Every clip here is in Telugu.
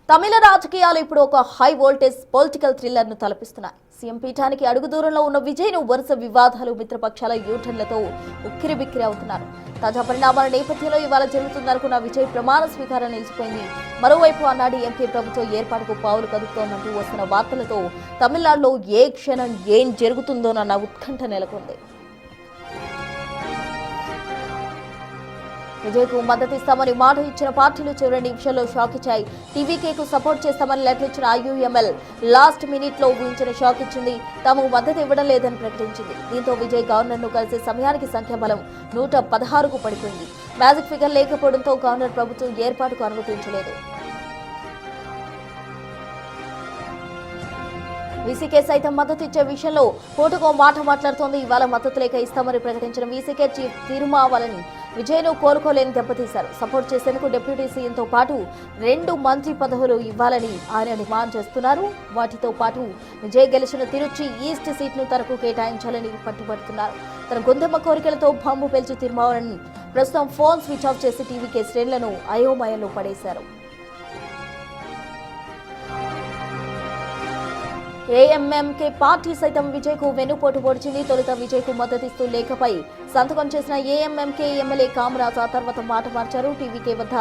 తమిళ రాజకీయాలు ఇప్పుడు ఒక హై వోల్టేజ్ పొలిటికల్ థ్రిల్లర్ ను తలపిస్తున్నాయి. సీఎం పీఠానికి అడుగు దూరంలో ఉన్న విజయ్ను వరుస వివాదాలు, మిత్రపక్షాల యూటర్న్లతో ఉక్కిరిబిక్కిరి అవుతున్నారు. తాజా పరిణామాల నేపథ్యంలో ఇవాళ జరుగుతుందనుకున్న విజయ్ ప్రమాణ స్వీకారం నిలిచిపోయింది. మరోవైపు అన్నాడీఎంకే ప్రభుత్వం ఏర్పాటుకు పావులు కదుపుతోందంటూ వస్తున్న వార్తలతో తమిళనాడులో ఏ క్షణం ఏం జరుగుతుందోనన్న ఉత్కంఠ నెలకొంది. విజయ్కు మద్దతిస్తామని మాట ఇచ్చిన పార్టీలు చివరి నిమిషంలో షాక్ ఇచ్చాయి. టీవీకేకు సపోర్ట్ చేస్తామని లెటర్ ఇచ్చిన ఐయుఎంఎల్ లాస్ట్ మినిట్ లో ఊహించిన షాక్ ఇచ్చింది. తాము మద్దతు ఇవ్వడం లేదని ప్రకటించింది. దీంతో విజయ్ గవర్నర్ ను కలిసే సమయానికి సంఖ్యాబలం 116కు పడిపోయింది. మ్యాజిక్ ఫిగర్ లేకపోవడంతో గవర్నర్ ప్రభుత్వం ఏర్పాటుకు అనుమతించలేదు. వీసీకే సైతం మద్దతు ఇచ్చే విషయంలో కోర్టుకో మాట మాట్లాడుతోంది. ఇవాళ మద్దతు లేఖ ఇస్తామని ప్రకటించిన వీసీకే చీఫ్ తిరుమావలని విజయ్ను కోలుకోలేని దెబ్బతీశారు. సపోర్ట్ చేసేందుకు డిప్యూటీ సీఎంతో పాటు 2 మంత్రి పదవులు ఇవ్వాలని ఆయన డిమాండ్ చేస్తున్నారు. వాటితో పాటు విజయ్ గెలిచిన తిరుచి ఈస్ట్ సీట్ను తనకు కేటాయించాలని పట్టుబడుతున్నారు. తన గొంతెమ్మ కోరికలతో బాంబు పేల్చి తిరుమావలని ప్రస్తుతం ఫోన్ స్విచ్ ఆఫ్ చేసి టీవీకే శ్రేణులను అయోమయంలో పడేశారు. ఏఎంఎంకే పార్టీ సైతం విజయ్కు వెన్నుపోటు పొడిచింది. తొలుత విజయ్కు మద్దతిస్తూ లేఖపై సంతకం చేసిన ఏఎంఎంకే ఎమ్మెల్యే కామరాజ్ ఆ తర్వాత మాట మార్చారు. టీవీకే వద్ద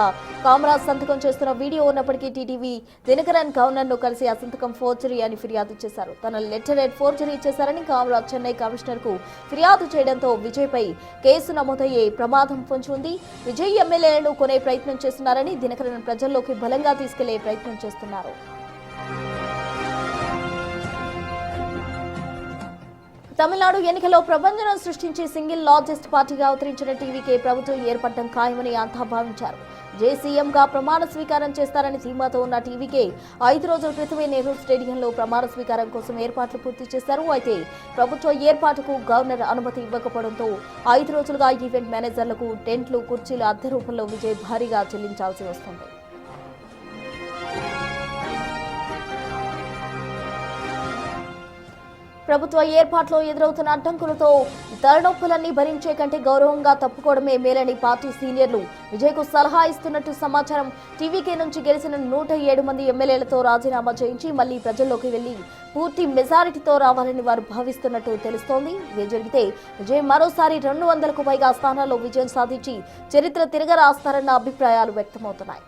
కామరాజ్ సంతకం చేస్తున్న వీడియో ఉన్నప్పటికీ టీటీవీ దినకరన్ గవర్నర్ ను కలిసి ఆ సంతకం ఫోర్జరీ అని ఫిర్యాదు చేశారు. తన లెటర్ హెడ్ ఫోర్జరీ చేశారని కామరాజ్ చెన్నై కమిషనర్ కు ఫిర్యాదు చేయడంతో విజయ్ పై కేసు నమోదయ్యే ప్రమాదం పొంచి ఉంది. విజయ్ ఎమ్మెల్యేలను కొనే ప్రయత్నం చేస్తున్నారని దినకరన్ ప్రజల్లోకి బలంగా తీసుకెళ్లే ప్రయత్నం చేస్తున్నారు. తమిళనాడు ఎన్నికల్లో ప్రభంజనం సృష్టించి సింగిల్ లార్జెస్ట్ పార్టీగా అవతరించిన టీవీకే ప్రభుత్వం ఏర్పడటం ఖాయమని అంతా భావించారు. జేసీఎంగా ప్రమాణ స్వీకారం చేస్తారని ధీమాతో ఉన్న టీవీకే 5 రోజుల క్రితమే నెహ్రూ స్టేడియంలో ప్రమాణ స్వీకారం కోసం ఏర్పాట్లు పూర్తి చేశారు. అయితే ప్రభుత్వ ఏర్పాటుకు గవర్నర్ అనుమతి ఇవ్వకపోవడంతో 5 రోజులుగా ఈవెంట్ మేనేజర్లకు టెంట్లు, కుర్చీలు అద్దె రూపంలో విజయ్ భారీగా చెల్లించాల్సి వస్తుంది. ప్రభుత్వ ఏర్పాట్లో ఎదురవుతున్న అడ్డంకులతో తలనొప్పులన్నీ భరించే కంటే గౌరవంగా తప్పుకోవడమే మేలని పార్టీ సీనియర్లు విజయ్కు సలహా ఇస్తున్నట్టు సమాచారం. టీవీకే నుంచి గెలిచిన 107 మంది ఎమ్మెల్యేలతో రాజీనామా చేయించి మళ్లీ ప్రజల్లోకి వెళ్లి పూర్తి మెజారిటీతో రావాలని వారు భావిస్తున్నట్టు తెలుస్తోంది. ఇదే జరిగితే విజయ్ మరోసారి 200కు పైగా స్థానాల్లో విజయం సాధించి చరిత్ర తిరగరాస్తారన్న అభిప్రాయాలు వ్యక్తమవుతున్నాయి.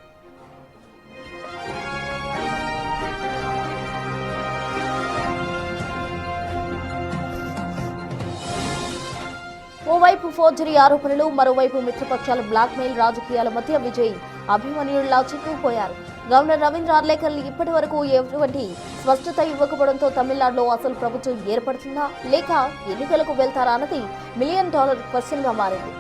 ఓవైపు ఫోర్జరీ ఆరోపణలు, మరోవైపు మిత్రపక్షాల బ్లాక్మెయిల్ రాజకీయాల మధ్య విజయ్ అభిమన్యుల్లా చిక్కుకుపోయారు. గవర్నర్ రవీంద్ర అర్లేకర్లు ఇప్పటి వరకు ఎటువంటి స్పష్టత ఇవ్వకపోవడంతో తమిళనాడులో అసలు ప్రభుత్వం ఏర్పడుతుందా లేక ఎన్నికలకు వెళ్తారా అన్నది $1 మిలియన్ క్వశ్చన్ గా మారింది.